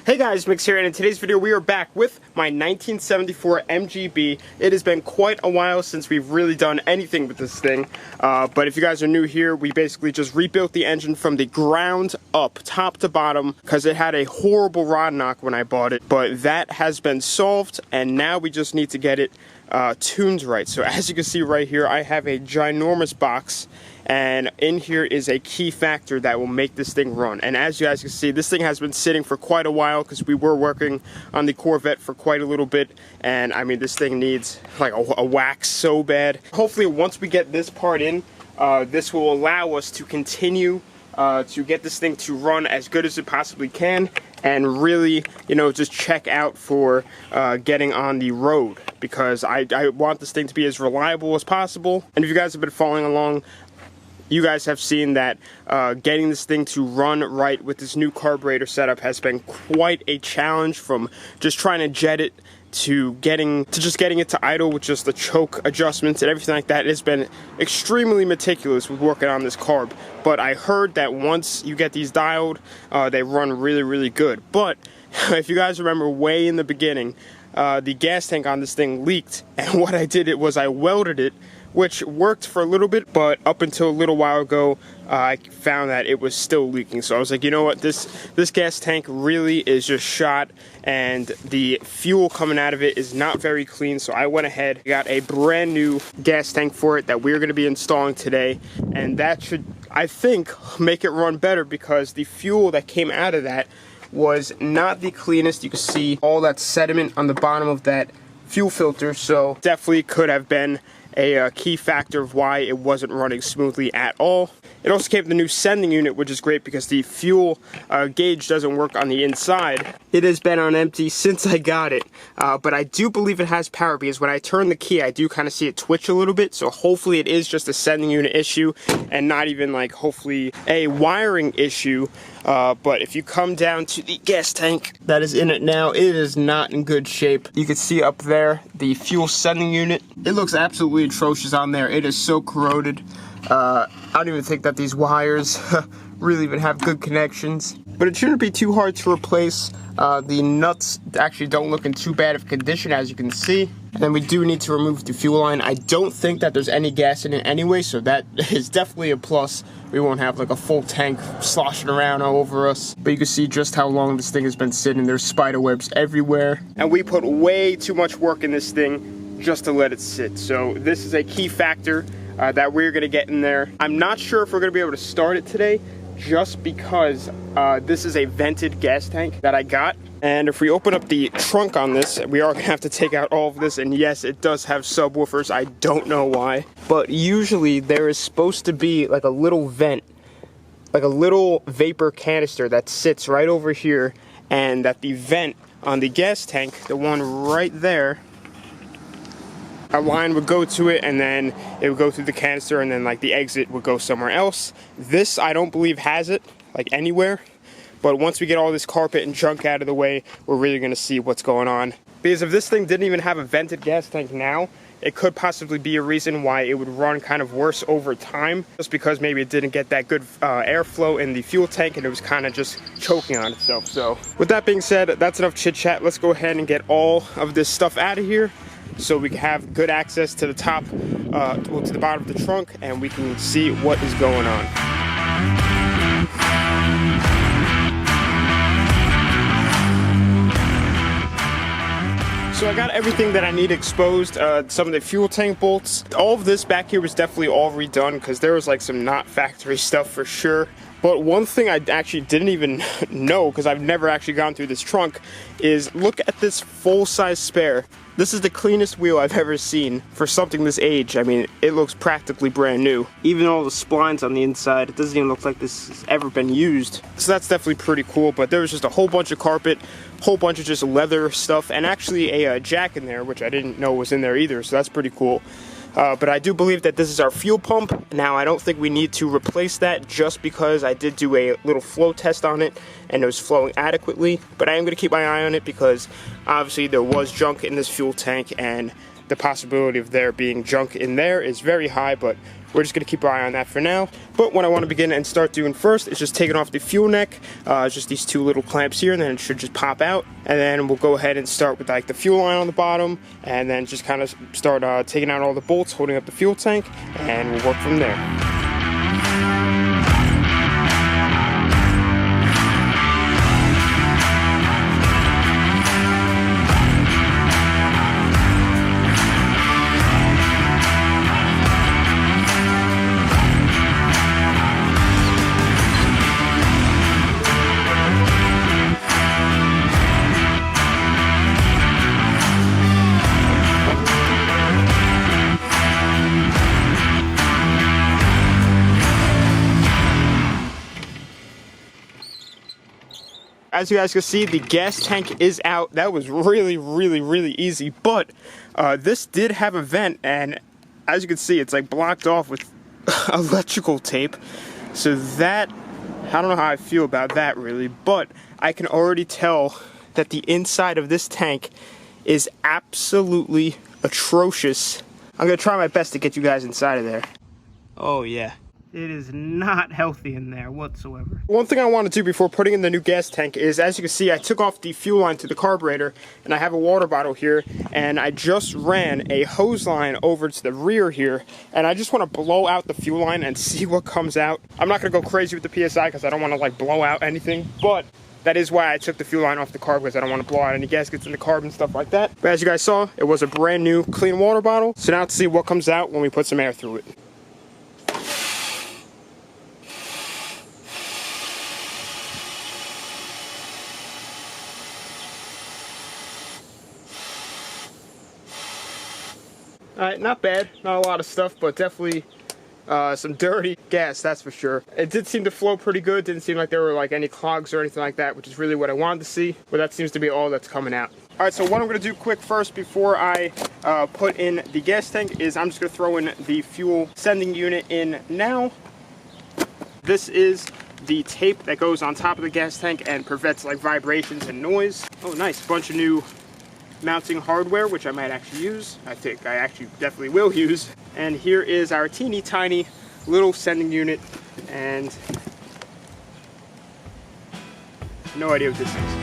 Hey guys, Mix here, and in today's video we are back with my 1974 MGB. It has been quite a while since we've really done anything with this thing, but if you guys are new here, we basically just rebuilt the engine from the ground up, top to bottom, because it had a horrible rod knock when I bought it, but that has been solved, and now we just need to get it tuned right. So as you can see right here, I have a ginormous box, and in here is a key factor that will make this thing run. And as you guys can see, this thing has been sitting for quite a while because we were working on the Corvette for quite a little bit, and I mean, this thing needs like a wax so bad. Hopefully once we get this part in, this will allow us to continue to get this thing to run as good as it possibly can, and really, you know, just check out for getting on the road, because I want this thing to be as reliable as possible. And if you guys have been following along, you guys have seen that getting this thing to run right with this new carburetor setup has been quite a challenge, from just trying to jet it to just getting it to idle with just the choke adjustments and everything like that. It's been extremely meticulous with working on this carb, but I heard that once you get these dialed, they run really good. But if you guys remember way in the beginning, the gas tank on this thing leaked, and what I did was I welded it, which worked for a little bit, but up until a little while ago, I found that it was still leaking. So I was like, you know what, this gas tank really is just shot, and the fuel coming out of it is not very clean. So I went ahead, got a brand new gas tank for it that we're going to be installing today, and that should, I think, make it run better, because the fuel that came out of that was not the cleanest. You can see all that sediment on the bottom of that fuel filter, so definitely could have been a key factor of why it wasn't running smoothly at all. It also came with the new sending unit, which is great because the fuel gauge doesn't work on the inside. It has been on empty since I got it, but I do believe it has power, because when I turn the key, I do kind of see it twitch a little bit, so hopefully it is just a sending unit issue and not even like hopefully a wiring issue. But if you come down to the gas tank that is in it now, it is not in good shape. You can see up there the fuel sending unit. It looks absolutely atrocious on there. It is so corroded. I don't even think that these wires really even have good connections. But it shouldn't be too hard to replace. The nuts actually don't look in too bad of condition, as you can see. And then we do need to remove the fuel line. I don't think that there's any gas in it anyway, so that is definitely a plus. We won't have like a full tank sloshing around all over us. But you can see just how long this thing has been sitting. There's spider webs everywhere. And we put way too much work in this thing just to let it sit. So this is a key factor that we're gonna get in there. I'm not sure if we're gonna be able to start it today, just because this is a vented gas tank that I got. And if we open up the trunk on this, we are gonna have to take out all of this, and yes, it does have subwoofers. I don't know why, but usually there is supposed to be like a little vent, like a little vapor canister that sits right over here, and that the vent on the gas tank, the one right there, a line would go to it, and then it would go through the canister, and then like the exit would go somewhere else. This, I don't believe, has it like anywhere. But once we get all this carpet and junk out of the way, we're really gonna see what's going on. Because if this thing didn't even have a vented gas tank now, it could possibly be a reason why it would run kind of worse over time, just because maybe it didn't get that good airflow in the fuel tank, and it was kind of just choking on itself. So with that being said, that's enough chit chat. Let's go ahead and get all of this stuff out of here, so we can have good access to the top, to the bottom of the trunk, and we can see what is going on. So I got everything that I need exposed, some of the fuel tank bolts. All of this back here was definitely all redone, because there was like some not factory stuff for sure. But one thing I actually didn't even know, because I've never actually gone through this trunk, is look at this full-size spare. This is the cleanest wheel I've ever seen for something this age. I mean, it looks practically brand new. Even all the splines on the inside, it doesn't even look like this has ever been used. So that's definitely pretty cool, but there was just a whole bunch of carpet, whole bunch of just leather stuff, and actually a jack in there, which I didn't know was in there either, so that's pretty cool. But I do believe that this is our fuel pump. Now, I don't think we need to replace that, just because I did do a little flow test on it and it was flowing adequately. But I am going to keep my eye on it, because obviously there was junk in this fuel tank, and the possibility of there being junk in there is very high, but we're just going to keep our eye on that for now. But what I want to begin and start doing first is just taking off the fuel neck, just these two little clamps here, and then it should just pop out. And then we'll go ahead and start with like the fuel line on the bottom, and then just kind of start taking out all the bolts holding up the fuel tank, and we'll work from there. As you guys can see, the gas tank is out. That was really easy, but this did have a vent, and as you can see, it's like blocked off with electrical tape. So that, I don't know how I feel about that really, but I can already tell that the inside of this tank is absolutely atrocious. I'm gonna try my best to get you guys inside of there. Oh yeah. It is not healthy in there whatsoever. One thing I want to do before putting in the new gas tank is, as you can see, I took off the fuel line to the carburetor, and I have a water bottle here, and I just ran a hose line over to the rear here, and I just want to blow out the fuel line and see what comes out. I'm not going to go crazy with the PSI because I don't want to like blow out anything, but that is why I took the fuel line off the carb, because I don't want to blow out any gaskets in the carb and stuff like that. But as you guys saw, it was a brand new clean water bottle. So now let's see what comes out when we put some air through it. Alright, not bad, not a lot of stuff, but definitely some dirty gas, that's for sure. It did seem to flow pretty good, didn't seem like there were like any clogs or anything like that, which is really what I wanted to see, but that seems to be all that's coming out. Alright, so what I'm going to do quick first before I put in the gas tank is I'm just going to throw in the fuel sending unit in now. This is the tape that goes on top of the gas tank and prevents like vibrations and noise. Oh nice, bunch of new mounting hardware, which I might actually use. I think I actually definitely will use. And here is our teeny tiny little sending unit, and no idea what this is.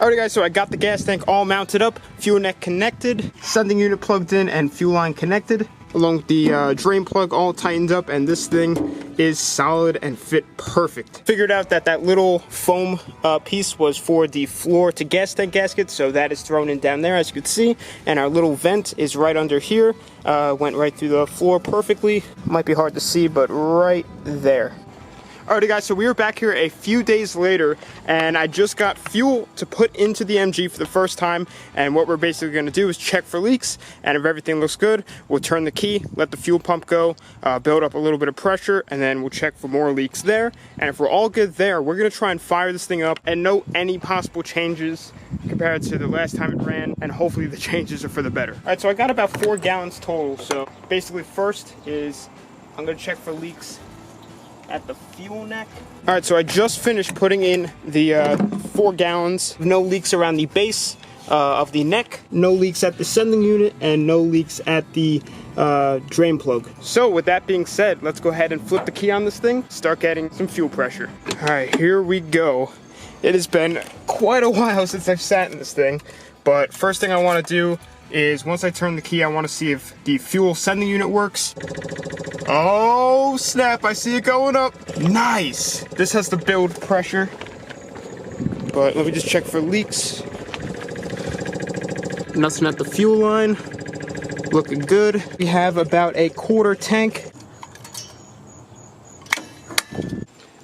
Alright guys, so I got the gas tank all mounted up, fuel neck connected, sending unit plugged in, and fuel line connected, along with the drain plug all tightened up, and this thing is solid and fit perfect. Figured out that that little foam piece was for the floor to gas tank gasket, so that is thrown in down there, as you can see, and our little vent is right under here, went right through the floor perfectly. Might be hard to see, but right there. Alrighty guys, so we are back here a few days later, and I just got fuel to put into the MG for the first time, and what we're basically going to do is check for leaks, and if everything looks good, we'll turn the key, let the fuel pump go, build up a little bit of pressure, and then we'll check for more leaks there. And if we're all good there, we're going to try and fire this thing up and note any possible changes compared to the last time it ran, and hopefully the changes are for the better. Alright, so I got about 4 gallons total, so basically first is I'm going to check for leaks at the fuel neck. Alright, so I just finished putting in the 4 gallons. No leaks around the base of the neck, no leaks at the sending unit, and no leaks at the drain plug. So with that being said, let's go ahead and flip the key on this thing, start getting some fuel pressure. Alright, here we go. It has been quite a while since I've sat in this thing, but first thing I want to do is once I turn the key, I want to see if the fuel sending unit works. Oh snap, I see it going up. Nice. This has to build pressure, but let me just check for leaks. Nothing at the fuel line. Looking good. We have about a 1/4 tank.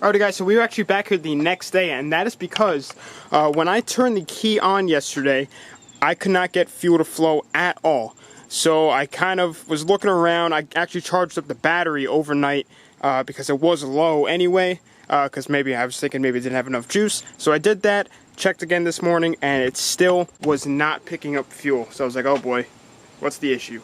Alright guys, so we were actually back here the next day, and that is because when I turned the key on yesterday, I could not get fuel to flow at all. So I kind of was looking around. I actually charged up the battery overnight because it was low anyway, because maybe I was thinking maybe it didn't have enough juice. So I did that, checked again this morning, and it still was not picking up fuel. So I was like, oh boy, what's the issue?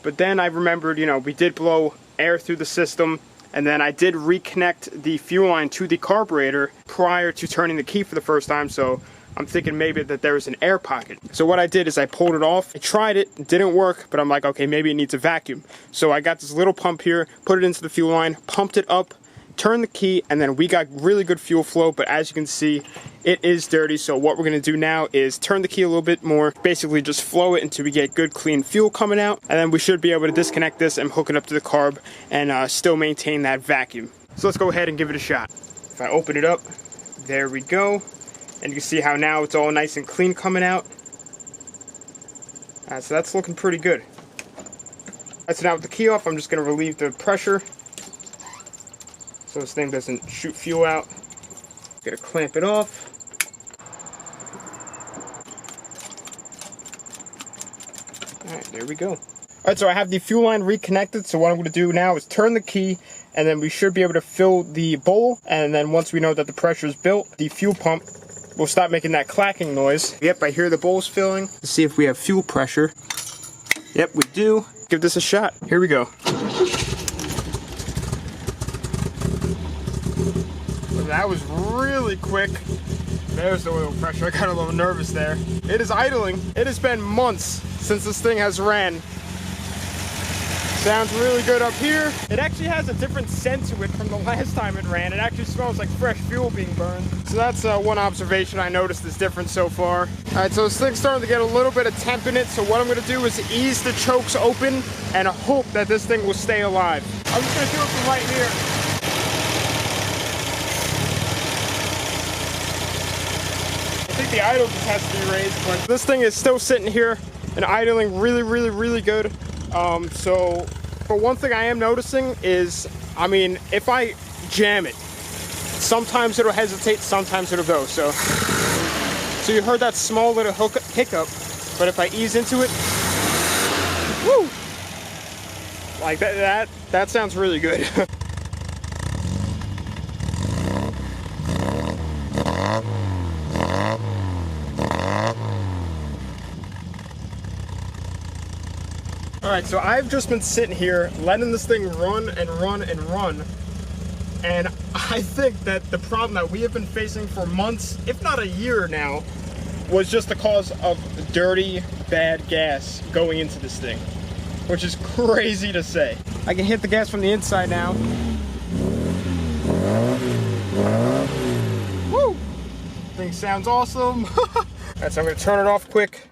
But then I remembered, you know, we did blow air through the system, and then I did reconnect the fuel line to the carburetor prior to turning the key for the first time, so I'm thinking maybe that there was an air pocket. So what I did is I pulled it off. I tried it, it didn't work, but I'm like, okay, maybe it needs a vacuum. So I got this little pump here, put it into the fuel line, pumped it up, turned the key, and then we got really good fuel flow, but as you can see, it is dirty. So what we're gonna do now is turn the key a little bit more, basically just flow it until we get good clean fuel coming out, and then we should be able to disconnect this and hook it up to the carb and still maintain that vacuum. So let's go ahead and give it a shot. If I open it up, there we go. And you can see how now it's all nice and clean coming out. So that's looking pretty good. So now with the key off, I'm just gonna relieve the pressure so this thing doesn't shoot fuel out. Gonna clamp it off. Alright, there we go. Alright, so I have the fuel line reconnected, so what I'm gonna do now is turn the key, and then we should be able to fill the bowl, and then once we know that the pressure is built, the fuel pump will stop making that clacking noise. Yep, I hear the bowl's filling. Let's see if we have fuel pressure. Yep, we do. Give this a shot. Here we go. That was really quick. There's the oil pressure. I got a little nervous there. It is idling. It has been months since this thing has ran. Sounds really good up here. It actually has a different scent to it from the last time it ran. It actually smells like fresh fuel being burned. So that's one observation I noticed is different so far. All right, so this thing's starting to get a little bit of temp in it. So what I'm gonna do is ease the chokes open and hope that this thing will stay alive. I'm just gonna do it from right here. I think the idle just has to be raised, but this thing is still sitting here and idling really good. So, but one thing I am noticing is, I mean, if I jam it, sometimes it'll hesitate, sometimes it'll go. So you heard that small little hiccup, but if I ease into it, woo, like that sounds really good. Alright, so I've just been sitting here letting this thing run and run and run, and I think that the problem that we have been facing for months, if not a year now, was just the cause of dirty, bad gas going into this thing, which is crazy to say. I can hit the gas from the inside now. Woo! Thing sounds awesome. Alright, so I'm going to turn it off quick.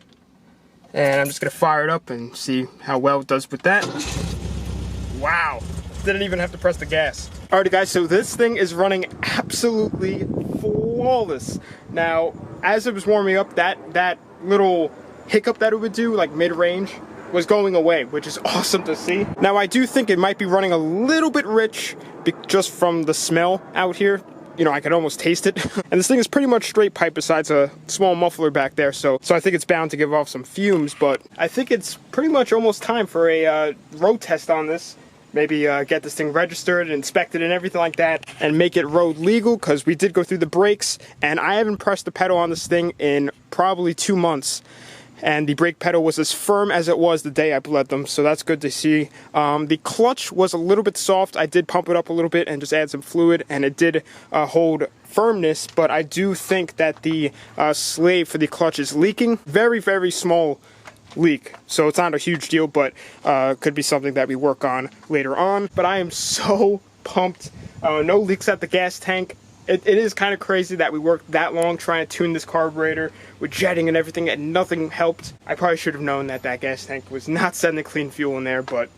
And I'm just gonna fire it up and see how well it does with that. Wow, didn't even have to press the gas. Alrighty guys, so this thing is running absolutely flawless. Now, as it was warming up, that little hiccup that it would do, like mid-range, was going away, which is awesome to see. Now, I do think it might be running a little bit rich just from the smell out here. You know, I can almost taste it. And this thing is pretty much straight pipe besides a small muffler back there. So I think it's bound to give off some fumes, but I think it's pretty much almost time for a road test on this. Maybe get this thing registered and inspected and everything like that and make it road legal, because we did go through the brakes and I haven't pressed the pedal on this thing in probably 2 months. And the brake pedal was as firm as it was the day I bled them, so that's good to see. The clutch was a little bit soft. I did pump it up a little bit and just add some fluid, and it did hold firmness, but I do think that the slave for the clutch is leaking. Very small leak, so it's not a huge deal, but could be something that we work on later on. But I am so pumped. No leaks at the gas tank. It is kind of crazy that we worked that long trying to tune this carburetor with jetting and everything, and nothing helped. I probably should have known that that gas tank was not sending clean fuel in there, but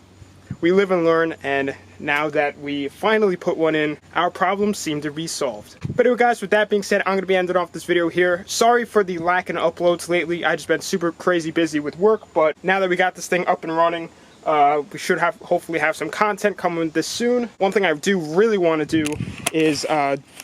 we live and learn, and now that we finally put one in, our problems seem to be solved. But anyway guys, with that being said, I'm going to be ending off this video here. Sorry for the lack in uploads lately. I've just been super crazy busy with work, but now that we got this thing up and running, We should hopefully have some content coming this soon. One thing I do really want to do is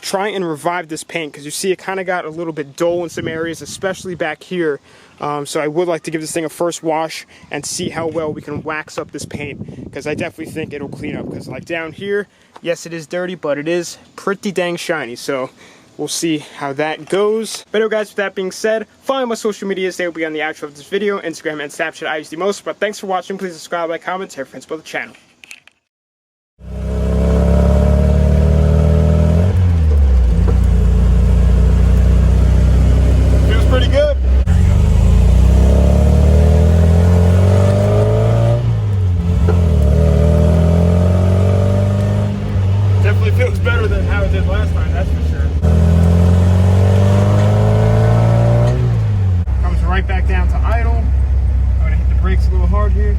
try and revive this paint, because you see it kind of got a little bit dull in some areas, especially back here. So I would like to give this thing a first wash and see how well we can wax up this paint, because I definitely think it'll clean up. Because like down here, yes, it is dirty, but it is pretty dang shiny. So we'll see how that goes. But anyway, guys, with that being said, follow my social medias. They will be on the outro of this video. Instagram and Snapchat I use the most. But thanks for watching. Please subscribe, like, comment, tell your friends about the channel. Feels pretty good. Definitely feels better than how it did last time, that's for sure. Right back down to idle. I'm gonna hit the brakes a little hard here.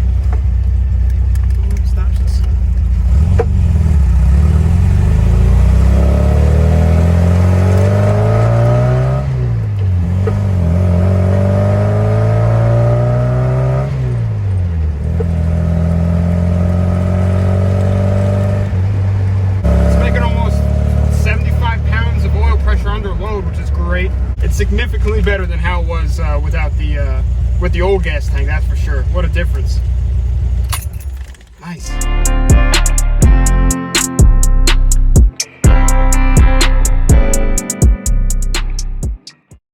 Stop this. It's making almost 75 pounds of oil pressure under load, which is great. It's significantly better than how it was without the with the old gas tank, that's for sure. What a difference.